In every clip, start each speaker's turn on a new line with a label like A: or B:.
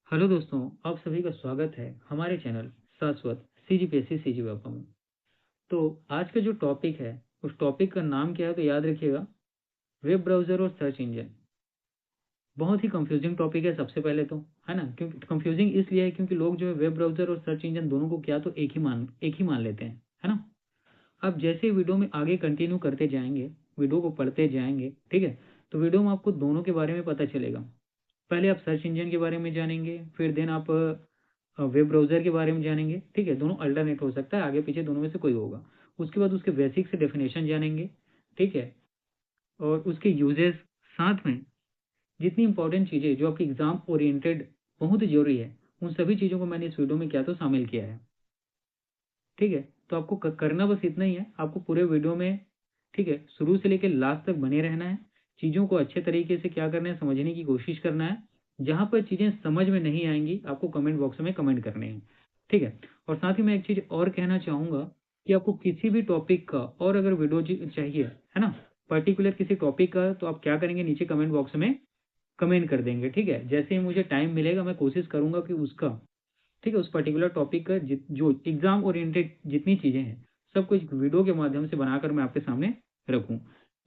A: Hello दोस्तों, आप सभी का स्वागत है हमारे चैनल शाश्वत सीजीपीएससी सीजीव्यापम में। तो आज का जो टॉपिक है उस टॉपिक का नाम क्या है तो याद रखिएगा, वेब ब्राउज़र और सर्च इंजन। बहुत ही कंफ्यूजिंग टॉपिक है सबसे पहले तो, है ना। क्योंकि कंफ्यूजिंग इसलिए है क्योंकि लोग जो है वेब ब्राउज़र और सर्च इंजन दोनों को क्या तो एक ही मान लेते हैं, है ना। अब जैसे वीडियो में आगे कंटिन्यू करते जाएंगे, वीडियो को पढ़ते जाएंगे, ठीक है, तो वीडियो में आपको दोनों के बारे में पता चलेगा। पहले आप सर्च इंजन के बारे में जानेंगे, फिर देन आप वेब ब्राउज़र के बारे में जानेंगे, ठीक है। दोनों अल्टरनेट हो सकता है, आगे पीछे दोनों में से कोई होगा। उसके बाद उसके बेसिक से डेफिनेशन जानेंगे, ठीक है, और उसके यूजेस, साथ में जितनी इंपॉर्टेंट चीज़ें जो आपकी एग्जाम ओरिएंटेड बहुत जरूरी है, उन सभी चीज़ों को मैंने इस वीडियो में क्या तो शामिल किया है, ठीक है। तो आपको करना बस इतना ही है, आपको पूरे वीडियो में, ठीक है, शुरू से लेकर लास्ट तक बने रहना है। चीज़ों को अच्छे तरीके से क्या करना है, समझने की कोशिश करना है। जहाँ पर चीज़ें समझ में नहीं आएंगी आपको कमेंट बॉक्स में कमेंट करने हैं, ठीक है। और साथ ही मैं एक चीज़ और कहना चाहूँगा कि आपको किसी भी टॉपिक का और अगर वीडियो चाहिए, है ना, पर्टिकुलर किसी टॉपिक का, तो आप क्या करेंगे, नीचे कमेंट बॉक्स में कमेंट कर देंगे, ठीक है। जैसे ही मुझे टाइम मिलेगा मैं कोशिश करूँगा कि उसका, ठीक है, उस पर्टिकुलर टॉपिक का जो एग्जाम ओरिएंटेड जितनी चीज़ें हैं सब कुछ वीडियो के माध्यम से बनाकर मैं आपके सामने रखूं,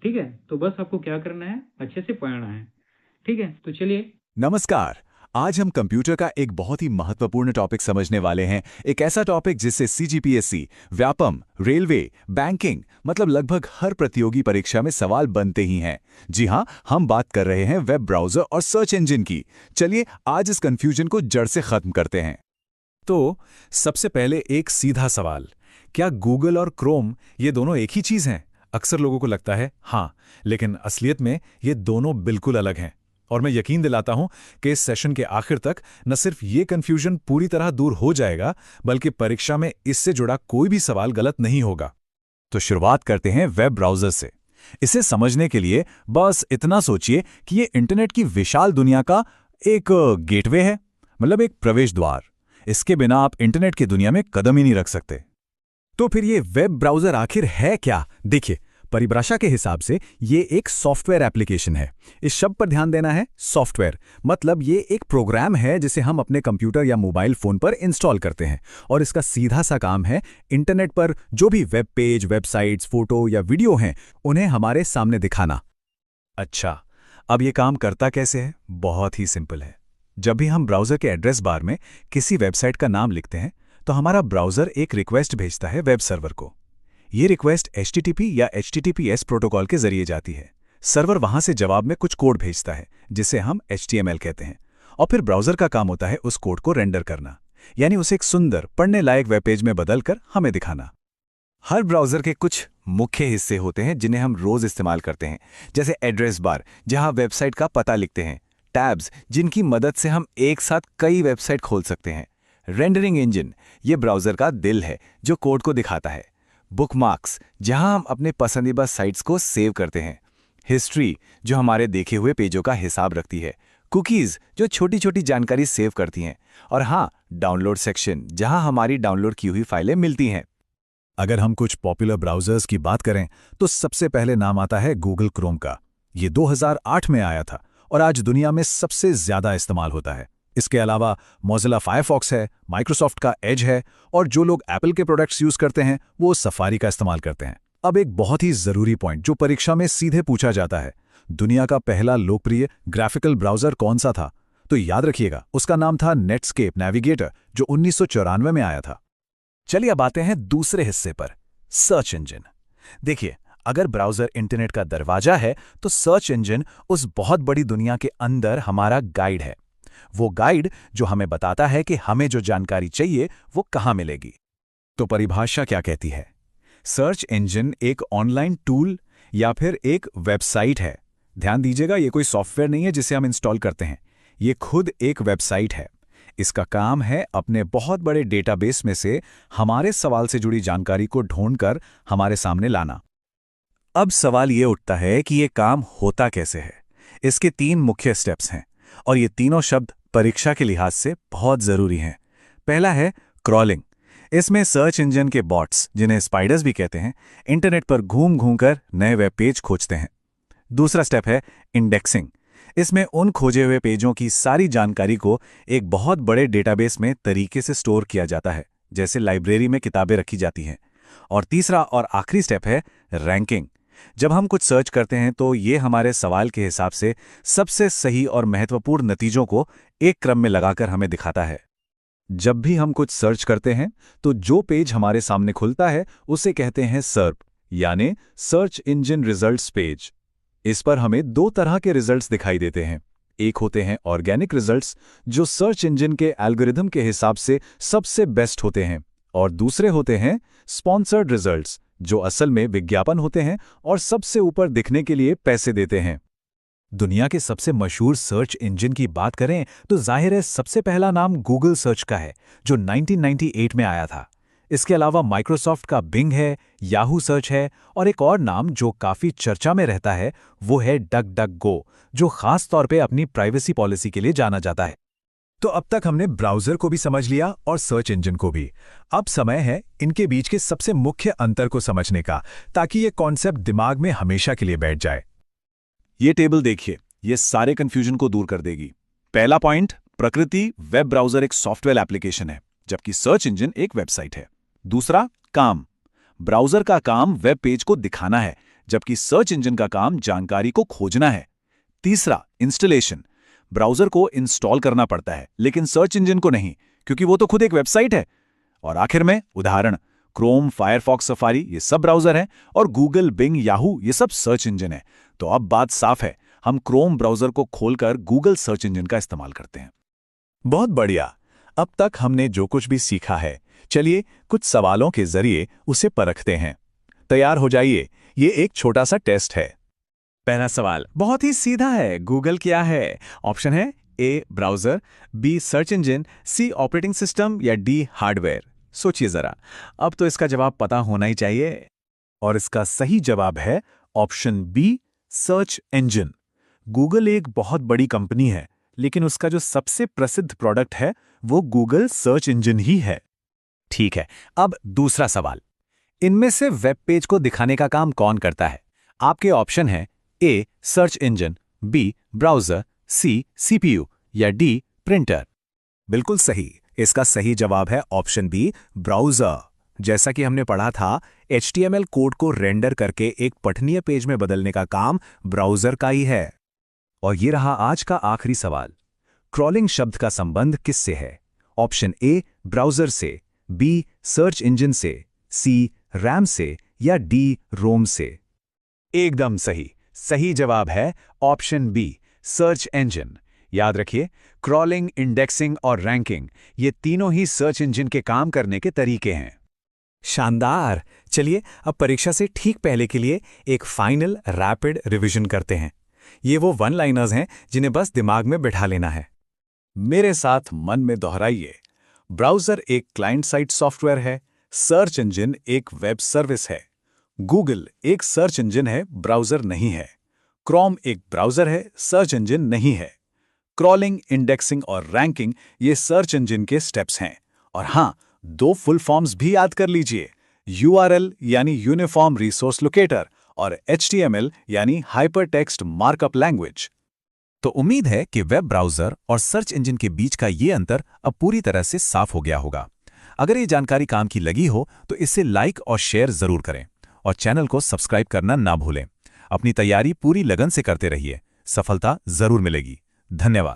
A: ठीक है। तो बस आपको क्या करना है, अच्छे से पढ़ना है, ठीक है। तो चलिए।
B: नमस्कार। आज हम कंप्यूटर का एक बहुत ही महत्वपूर्ण टॉपिक समझने वाले हैं। एक ऐसा टॉपिक जिससे सीजीपीएससी, व्यापम, रेलवे, बैंकिंग मतलब लगभग हर प्रतियोगी परीक्षा में सवाल बनते ही हैं। जी हां, हम बात कर रहे हैं वेब ब्राउज़र और सर्च इंजन की। चलिए आज इस कंफ्यूजन को जड़ से खत्म करते हैं। तो सबसे पहले एक सीधा सवाल, क्या गूगल और क्रोम ये दोनों एक ही चीज़ हैं? अक्सर लोगों को लगता है हाँ, लेकिन असलियत में ये दोनों बिल्कुल अलग हैं। और मैं यकीन दिलाता हूं कि इस सेशन के आखिर तक न सिर्फ ये कंफ्यूजन पूरी तरह दूर हो जाएगा, बल्कि परीक्षा में इससे जुड़ा कोई भी सवाल गलत नहीं होगा। तो शुरुआत करते हैं वेब ब्राउज़र से। इसे समझने के लिए बस इतना सोचिए कि ये इंटरनेट की विशाल दुनिया का एक गेटवे है, मतलब एक प्रवेश द्वार। इसके बिना आप इंटरनेट की दुनिया में कदम ही नहीं रख सकते। तो फिर ये वेब ब्राउज़र आखिर है क्या? देखिए, परिभाषा के हिसाब से ये एक सॉफ्टवेयर एप्लीकेशन है। इस शब्द पर ध्यान देना है, सॉफ्टवेयर मतलब ये एक प्रोग्राम है जिसे हम अपने कंप्यूटर या मोबाइल फोन पर इंस्टॉल करते हैं, और इसका सीधा सा काम है इंटरनेट पर जो भी वेब पेज, वेबसाइट्स, फोटो या वीडियो हैं उन्हें हमारे सामने दिखाना। अच्छा, अब ये काम करता कैसे है? बहुत ही सिंपल है। जब भी हम ब्राउज़र के एड्रेस बार में किसी वेबसाइट का नाम लिखते हैं तो हमारा ब्राउज़र एक रिक्वेस्ट भेजता है वेब सर्वर को। ये रिक्वेस्ट HTTP या HTTPS प्रोटोकॉल के जरिए जाती है। सर्वर वहां से जवाब में कुछ कोड भेजता है जिसे हम HTML कहते हैं, और फिर ब्राउज़र का काम होता है उस कोड को रेंडर करना, यानी उसे एक सुंदर पढ़ने लायक वेब पेज में बदलकर हमें दिखाना। हर ब्राउज़र के कुछ मुख्य हिस्से होते हैं जिन्हें हम रोज़ इस्तेमाल करते हैं, जैसे एड्रेस बार जहां वेबसाइट का पता लिखते हैं, टैब्स जिनकी मदद से हम एक साथ कई वेबसाइट खोल सकते हैं, रेंडरिंग इंजन ये ब्राउज़र का दिल है जो कोड को दिखाता है, बुकमार्क्स जहां हम अपने पसंदीदा साइट्स को सेव करते हैं, हिस्ट्री जो हमारे देखे हुए पेजों का हिसाब रखती है, कुकीज़ जो छोटी छोटी जानकारी सेव करती हैं, और हाँ, डाउनलोड सेक्शन जहां हमारी डाउनलोड की हुई फाइलें मिलती हैं। अगर हम कुछ पॉपुलर ब्राउज़र्स की बात करें तो सबसे पहले नाम आता है गूगल क्रोम का। ये 2008 में आया था और आज दुनिया में सबसे ज़्यादा इस्तेमाल होता है। इसके अलावा मोज़िला फायरफॉक्स है, माइक्रोसॉफ्ट का एज है, और जो लोग एप्पल के प्रोडक्ट्स यूज़ करते हैं वो सफारी का इस्तेमाल करते हैं। अब एक बहुत ही ज़रूरी पॉइंट जो परीक्षा में सीधे पूछा जाता है, दुनिया का पहला लोकप्रिय ग्राफिकल ब्राउज़र कौन सा था? तो याद रखिएगा, उसका नाम था नेटस्केप नेविगेटर, जो 1994 में आया था। चलिए अब आते हैं दूसरे हिस्से पर, सर्च इंजन। देखिए, अगर ब्राउज़र इंटरनेट का दरवाजा है तो सर्च इंजन उस बहुत बड़ी दुनिया के अंदर हमारा गाइड है। वो गाइड जो हमें बताता है कि हमें जो जानकारी चाहिए वो कहाँ मिलेगी। तो परिभाषा क्या कहती है? सर्च इंजन एक ऑनलाइन टूल या फिर एक वेबसाइट है। ध्यान दीजिएगा, ये कोई सॉफ्टवेयर नहीं है जिसे हम इंस्टॉल करते हैं, ये खुद एक वेबसाइट है। इसका काम है अपने बहुत बड़े डेटाबेस में से हमारे सवाल से जुड़ी जानकारी को ढूंढकर हमारे सामने लाना। अब सवाल ये उठता है कि ये काम होता कैसे है। इसके 3 मुख्य स्टेप्स हैं, और ये तीनों शब्द परीक्षा के लिहाज से बहुत ज़रूरी हैं। पहला है क्रॉलिंग। इसमें सर्च इंजन के बॉट्स, जिन्हें स्पाइडर्स भी कहते हैं, इंटरनेट पर घूम घूम कर नए वेब पेज खोजते हैं। दूसरा स्टेप है इंडेक्सिंग। इसमें उन खोजे हुए पेजों की सारी जानकारी को एक बहुत बड़े डेटाबेस में तरीके से स्टोर किया जाता है, जैसे लाइब्रेरी में किताबें रखी जाती हैं। और तीसरा और आखिरी स्टेप है रैंकिंग। जब हम कुछ सर्च करते हैं तो ये हमारे सवाल के हिसाब से सबसे सही और महत्वपूर्ण नतीजों को एक क्रम में लगाकर हमें दिखाता है। जब भी हम कुछ सर्च करते हैं तो जो पेज हमारे सामने खुलता है उसे कहते हैं सर्प, यानी सर्च इंजन रिजल्ट्स पेज। इस पर हमें दो तरह के रिजल्ट्स दिखाई देते हैं। एक होते हैं ऑर्गेनिक रिजल्ट्स, जो सर्च इंजन के एल्गोरिथम के हिसाब से सबसे बेस्ट होते हैं, और दूसरे होते हैं स्पॉन्सर्ड रिजल्ट्स, जो असल में विज्ञापन होते हैं और सबसे ऊपर दिखने के लिए पैसे देते हैं। दुनिया के सबसे मशहूर सर्च इंजन की बात करें तो जाहिर है सबसे पहला नाम गूगल सर्च का है, जो 1998 में आया था। इसके अलावा माइक्रोसॉफ्ट का बिंग है, याहू सर्च है, और एक और नाम जो काफी चर्चा में रहता है वो है डक डक गो, जो खास तौर पे अपनी प्राइवेसी पॉलिसी के लिए जाना जाता है। तो अब तक हमने ब्राउज़र को भी समझ लिया और सर्च इंजन को भी। अब समय है इनके बीच के सबसे मुख्य अंतर को समझने का, ताकि ये कॉन्सेप्ट दिमाग में हमेशा के लिए बैठ जाए। ये टेबल देखिए, ये सारे कंफ्यूजन को दूर कर देगी। पहला पॉइंट, प्रकृति वेब ब्राउज़र एक सॉफ्टवेयर एप्लीकेशन है, जबकि सर्च इंजन एक वेबसाइट है। दूसरा, काम, ब्राउज़र का काम वेब पेज को दिखाना है, जबकि सर्च इंजन का काम जानकारी को खोजना है। तीसरा, इंस्टॉलेशन, ब्राउज़र को इंस्टॉल करना पड़ता है, लेकिन सर्च इंजन को नहीं, क्योंकि वो तो खुद एक वेबसाइट है। और आखिर में उदाहरण, क्रोम, फायरफॉक्स, सफारी ये सब ब्राउज़र हैं, और गूगल, बिंग, याहू ये सब सर्च इंजन है। तो अब बात साफ है, हम क्रोम ब्राउज़र को खोलकर गूगल सर्च इंजन का इस्तेमाल करते हैं। बहुत बढ़िया। अब तक हमने जो कुछ भी सीखा है, चलिए कुछ सवालों के जरिए उसे परखते हैं। तैयार हो जाइए, ये एक छोटा सा टेस्ट है। पहला सवाल बहुत ही सीधा है। गूगल क्या है? ऑप्शन है ए ब्राउज़र, बी सर्च इंजन, सी ऑपरेटिंग सिस्टम या डी हार्डवेयर। सोचिए जरा, अब तो इसका जवाब पता होना ही चाहिए। और इसका सही जवाब है option B, search engine. Google एक बहुत बड़ी कंपनी है, लेकिन उसका जो सबसे प्रसिद्ध प्रोडक्ट है वो गूगल सर्च इंजन ही है। ठीक है, अब दूसरा सवाल, इनमें से वेब पेज को दिखाने का काम कौन करता है? आपके ऑप्शन है A search engine, B browser, C CPU या डी प्रिंटर। बिल्कुल सही, इसका सही जवाब है ऑप्शन बी, ब्राउज़र। जैसा कि हमने पढ़ा था, HTML कोड को रेंडर करके एक पठनीय पेज में बदलने का काम ब्राउज़र का ही है। और ये रहा आज का आखिरी सवाल, क्रॉलिंग शब्द का संबंध किससे है? ऑप्शन ए ब्राउज़र से, बी सर्च इंजन से, सी रैम से या डी रोम से। एकदम सही, सही जवाब है ऑप्शन बी, सर्च इंजन। याद रखिए, क्रॉलिंग, इंडेक्सिंग और रैंकिंग ये तीनों ही सर्च इंजन के काम करने के तरीके हैं। शानदार। चलिए अब परीक्षा से ठीक पहले के लिए एक फाइनल रैपिड रिवीजन करते हैं। ये वो वन लाइनर्स हैं जिन्हें बस दिमाग में बिठा लेना है। मेरे साथ मन में दोहराइए। ब्राउज़र एक क्लाइंट साइड सॉफ्टवेयर है, सर्च इंजन एक वेब सर्विस है, गूगल एक सर्च इंजन है, ब्राउज़र नहीं है, क्रोम एक ब्राउज़र है, सर्च इंजन नहीं है, क्रॉलिंग, इंडेक्सिंग और रैंकिंग ये सर्च इंजन के स्टेप्स हैं। और हाँ, दो फुल फॉर्म्स भी याद कर लीजिए, URL यानी यूनिफॉर्म रिसोर्स लोकेटर और HTML यानी हाइपरटेक्स्ट मार्कअप लैंग्वेज। तो उम्मीद है कि वेब ब्राउज़र और सर्च इंजन के बीच का ये अंतर अब पूरी तरह से साफ हो गया होगा। अगर ये जानकारी काम की लगी हो तो इसे लाइक और शेयर जरूर करें और चैनल को सब्सक्राइब करना ना भूलें। अपनी तैयारी पूरी लगन से करते रहिए, सफलता जरूर मिलेगी। धन्यवाद।